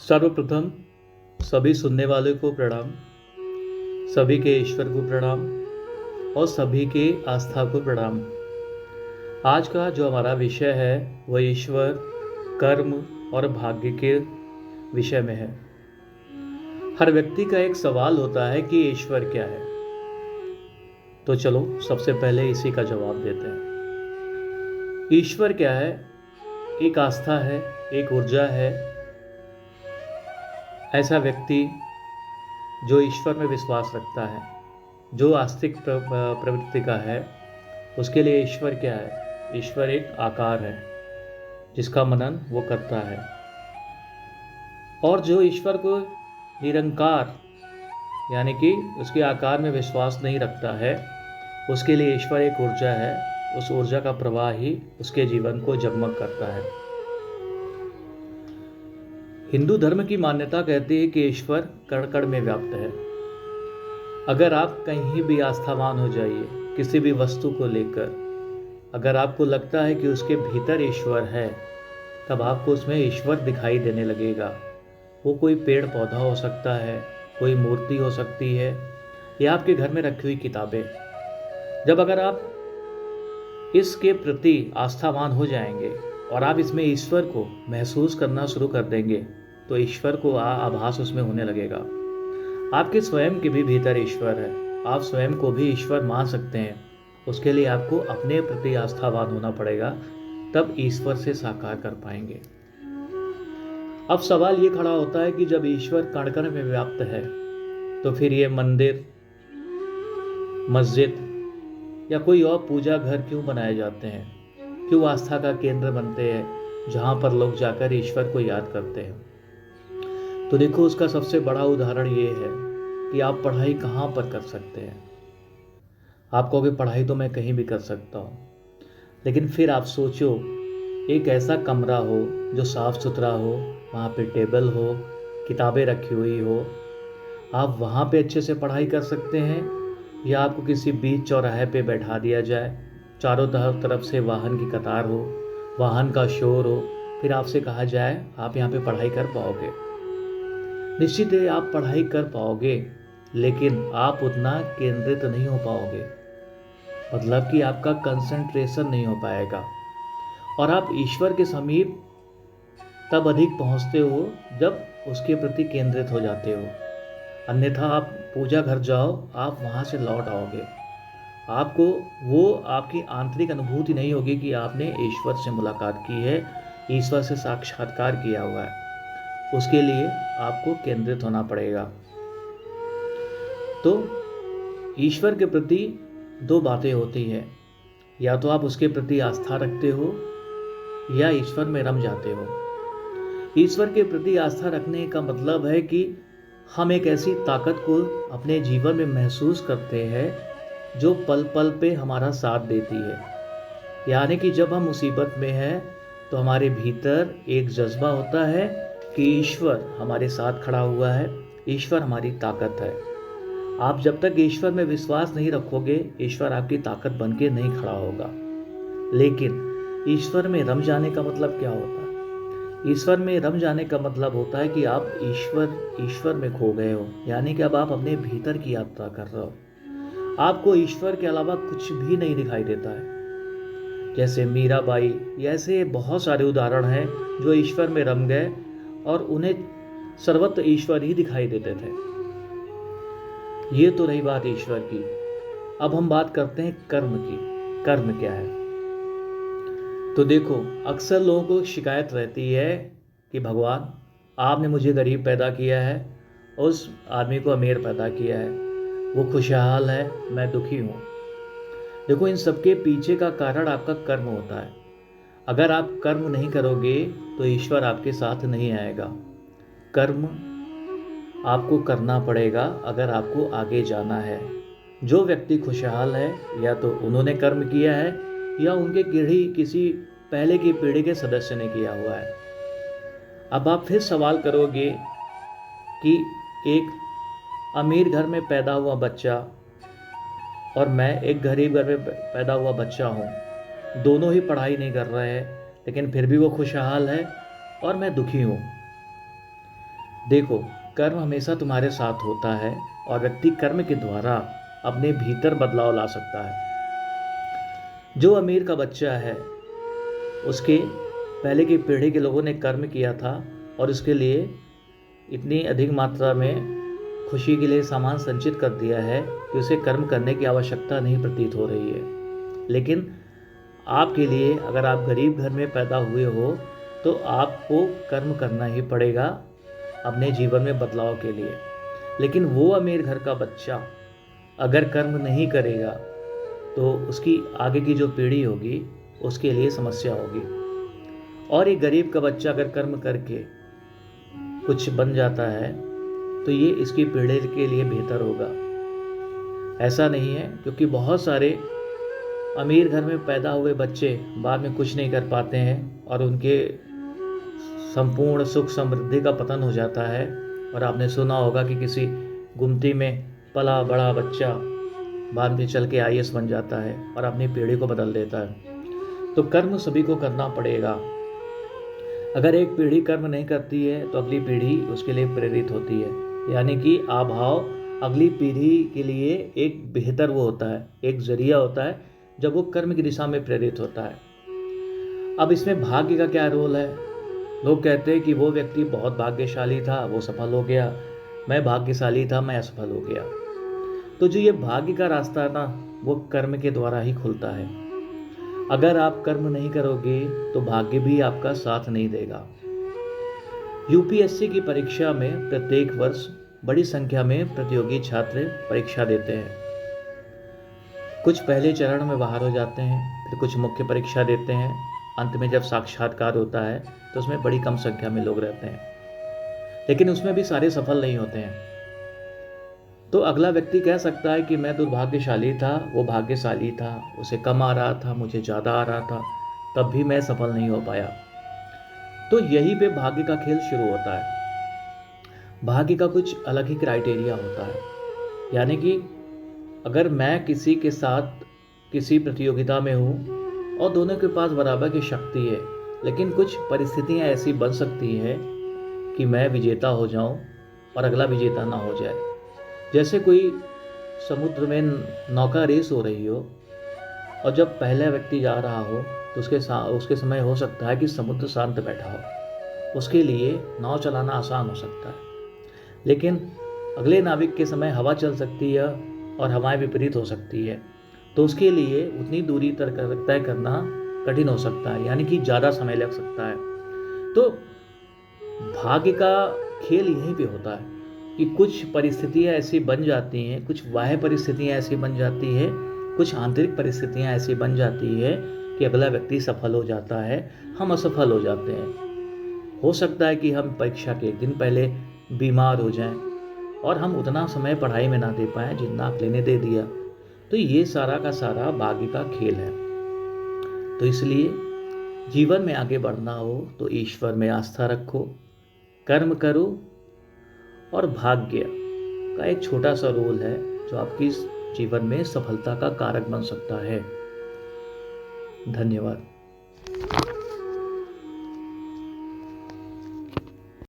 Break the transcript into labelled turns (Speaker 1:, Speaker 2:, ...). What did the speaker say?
Speaker 1: सर्वप्रथम सभी सुनने वालों को प्रणाम, सभी के ईश्वर को प्रणाम और सभी के आस्था को प्रणाम। आज का जो हमारा विषय है वह ईश्वर, कर्म और भाग्य के विषय में है। हर व्यक्ति का एक सवाल होता है कि ईश्वर क्या है। तो चलो सबसे पहले इसी का जवाब देते हैं। ईश्वर क्या है? एक आस्था है, एक ऊर्जा है। ऐसा व्यक्ति जो ईश्वर में विश्वास रखता है, जो आस्तिक प्रवृत्ति का है, उसके लिए ईश्वर क्या है? ईश्वर एक आकार है जिसका मनन वो करता है। और जो ईश्वर को निरंकार यानी कि उसके आकार में विश्वास नहीं रखता है, उसके लिए ईश्वर एक ऊर्जा है। उस ऊर्जा का प्रवाह ही उसके जीवन को जगमग करता है। हिंदू धर्म की मान्यता कहती है कि ईश्वर कण कण में व्याप्त है। अगर आप कहीं भी आस्थावान हो जाइए किसी भी वस्तु को लेकर, अगर आपको लगता है कि उसके भीतर ईश्वर है, तब आपको उसमें ईश्वर दिखाई देने लगेगा। वो कोई पेड़ पौधा हो सकता है, कोई मूर्ति हो सकती है, या आपके घर में रखी हुई किताबें। जब अगर आप इसके प्रति आस्थावान हो जाएंगे और आप इसमें ईश्वर को महसूस करना शुरू कर देंगे, तो ईश्वर को आभास उसमें होने लगेगा। आपके स्वयं के भी भीतर ईश्वर है, आप स्वयं को भी ईश्वर मान सकते हैं। उसके लिए आपको अपने प्रति आस्थावान होना पड़ेगा, तब ईश्वर से साकार कर पाएंगे। अब सवाल ये खड़ा होता है कि जब ईश्वर कण कण में व्याप्त है, तो फिर ये मंदिर, मस्जिद या कोई और पूजा घर क्यों बनाए जाते हैं? क्यों आस्था का केंद्र बनते हैं जहाँ पर लोग जाकर ईश्वर को याद करते हैं? तो देखो, उसका सबसे बड़ा उदाहरण ये है कि आप पढ़ाई कहाँ पर कर सकते हैं। आप कहोगे पढ़ाई तो मैं कहीं भी कर सकता हूँ, लेकिन फिर आप सोचो, एक ऐसा कमरा हो जो साफ सुथरा हो, वहाँ पे टेबल हो, किताबें रखी हुई हो, आप वहाँ पे अच्छे से पढ़ाई कर सकते हैं? या आपको किसी बीच चौराहे पे बैठा दिया जाए, चारों तरफ से वाहन की कतार हो, वाहन का शोर हो, फिर आपसे कहा जाए आप यहाँ पे पढ़ाई कर पाओगे? निश्चित है आप पढ़ाई कर पाओगे, लेकिन आप उतना केंद्रित नहीं हो पाओगे। मतलब कि आपका कंसंट्रेशन नहीं हो पाएगा और आप ईश्वर के समीप तब अधिक पहुंचते हो जब उसके प्रति केंद्रित हो जाते हो। अन्यथा आप पूजा घर जाओ, आप वहां से लौट आओगे, आपको वो आपकी आंतरिक अनुभूति नहीं होगी कि आपने ईश्वर से मुलाकात की है, ईश्वर से साक्षात्कार किया हुआ है। उसके लिए आपको केंद्रित होना पड़ेगा। तो ईश्वर के प्रति दो बातें होती हैं, या तो आप उसके प्रति आस्था रखते हो या ईश्वर में रम जाते हो। ईश्वर के प्रति आस्था रखने का मतलब है कि हम एक ऐसी ताकत को अपने जीवन में महसूस करते हैं जो पल पल पे हमारा साथ देती है। यानी कि जब हम मुसीबत में हैं तो हमारे भीतर एक जज्बा होता है कि ईश्वर हमारे साथ खड़ा हुआ है, ईश्वर हमारी ताकत है। आप जब तक ईश्वर में विश्वास नहीं रखोगे, ईश्वर आपकी ताकत बन के नहीं खड़ा होगा। लेकिन ईश्वर में रम जाने का मतलब क्या होता है? ईश्वर में रम जाने का मतलब होता है कि आप ईश्वर में खो गए हो, यानी कि अब आप अपने भीतर की यात्रा कर रहे हो। आपको ईश्वर के अलावा कुछ भी नहीं दिखाई देता है। जैसे मीराबाई, ऐसे बहुत सारे उदाहरण हैं जो ईश्वर में रम गए और उन्हें सर्वत्र ईश्वर ही दिखाई देते थे। ये तो रही बात ईश्वर की। अब हम बात करते हैं कर्म की। कर्म क्या है? तो देखो, अक्सर लोगों को शिकायत रहती है कि भगवान, आपने मुझे गरीब पैदा किया है, उस आदमी को अमीर पैदा किया है, वो खुशहाल है, मैं दुखी हूँ। देखो, इन सबके पीछे का कारण आपका कर्म होता है। अगर आप कर्म नहीं करोगे तो ईश्वर आपके साथ नहीं आएगा। कर्म आपको करना पड़ेगा अगर आपको आगे जाना है। जो व्यक्ति खुशहाल है, या तो उन्होंने कर्म किया है या उनके किसी पहले की पीढ़ी के सदस्य ने किया हुआ है। अब आप फिर सवाल करोगे कि एक अमीर घर में पैदा हुआ बच्चा और मैं एक गरीब घर में पैदा हुआ बच्चा हूँ, दोनों ही पढ़ाई नहीं कर रहे हैं, लेकिन फिर भी वो खुशहाल है और मैं दुखी हूँ। देखो, कर्म हमेशा तुम्हारे साथ होता है और व्यक्ति कर्म के द्वारा अपने भीतर बदलाव ला सकता है। जो अमीर का बच्चा है, उसके पहले की पीढ़ी के लोगों ने कर्म किया था और उसके लिए इतनी अधिक मात्रा में खुशी के लिए सामान संचित कर दिया है कि उसे कर्म करने की आवश्यकता नहीं प्रतीत हो रही है। लेकिन आपके लिए, अगर आप गरीब घर में पैदा हुए हो, तो आपको कर्म करना ही पड़ेगा अपने जीवन में बदलाव के लिए। लेकिन वो अमीर घर का बच्चा अगर कर्म नहीं करेगा तो उसकी आगे की जो पीढ़ी होगी उसके लिए समस्या होगी। और ये गरीब का बच्चा अगर कर्म करके कुछ बन जाता है तो ये इसकी पीढ़ी के लिए बेहतर होगा। ऐसा नहीं है, क्योंकि बहुत सारे अमीर घर में पैदा हुए बच्चे बाद में कुछ नहीं कर पाते हैं और उनके संपूर्ण सुख समृद्धि का पतन हो जाता है। और आपने सुना होगा कि किसी गुमती में पला बड़ा बच्चा बाद में चल के IAS बन जाता है और अपनी पीढ़ी को बदल देता है। तो कर्म सभी को करना पड़ेगा। अगर एक पीढ़ी कर्म नहीं करती है तो अगली पीढ़ी उसके लिए प्रेरित होती है, यानी कि आभाव अगली पीढ़ी के लिए एक बेहतर वो होता है, एक जरिया होता है जब वो कर्म की दिशा में प्रेरित होता है। अब इसमें भाग्य का क्या रोल है? लोग कहते हैं कि वो व्यक्ति बहुत भाग्यशाली था, वो सफल हो गया, मैं भाग्यशाली था, मैं असफल हो गया। तो जो ये भाग्य का रास्ता है ना, वो कर्म के द्वारा ही खुलता है। अगर आप कर्म नहीं करोगे तो भाग्य भी आपका साथ नहीं देगा। UPSC की परीक्षा में प्रत्येक वर्ष बड़ी संख्या में प्रतियोगी छात्र परीक्षा देते हैं। कुछ पहले चरण में बाहर हो जाते हैं, फिर कुछ मुख्य परीक्षा देते हैं। अंत में जब साक्षात्कार होता है तो उसमें बड़ी कम संख्या में लोग रहते हैं, लेकिन उसमें भी सारे सफल नहीं होते हैं। तो अगला व्यक्ति कह सकता है कि मैं दुर्भाग्यशाली था, वो भाग्यशाली था, उसे कम आ रहा था, मुझे ज़्यादा आ रहा था, तब भी मैं सफल नहीं हो पाया। तो यहीं पे भाग्य का खेल शुरू होता है। भाग्य का कुछ अलग ही क्राइटेरिया होता है, यानी कि अगर मैं किसी के साथ किसी प्रतियोगिता में हूँ और दोनों के पास बराबर की शक्ति है, लेकिन कुछ परिस्थितियाँ ऐसी बन सकती हैं कि मैं विजेता हो जाऊँ और अगला विजेता ना हो जाए। जैसे कोई समुद्र में नौका रेस हो रही हो और जब पहला व्यक्ति जा रहा हो तो उसके समय हो सकता है कि समुद्र शांत बैठा हो, उसके लिए नाव चलाना आसान हो सकता है। लेकिन अगले नाविक के समय हवा चल सकती है और हवाएं विपरीत हो सकती है, तो उसके लिए उतनी दूरी तय करना कठिन हो सकता है, यानी कि ज़्यादा समय लग सकता है। तो भाग्य का खेल यहीं पे होता है कि कुछ परिस्थितियाँ ऐसी बन जाती हैं, कुछ बाह्य परिस्थितियाँ ऐसी बन जाती है, कुछ आंतरिक परिस्थितियाँ ऐसी बन जाती है कि अगला व्यक्ति सफल हो जाता है, हम असफल हो जाते हैं। हो सकता है कि हम परीक्षा के एक दिन पहले बीमार हो जाएं और हम उतना समय पढ़ाई में ना दे पाएं जितना अगले ने दे दिया। तो ये सारा का सारा भाग्य का खेल है। तो इसलिए जीवन में आगे बढ़ना हो तो ईश्वर में आस्था रखो, कर्म करो, और भाग्य का एक छोटा सा रोल है जो आपकी जीवन में सफलता का कारक बन सकता है। धन्यवाद।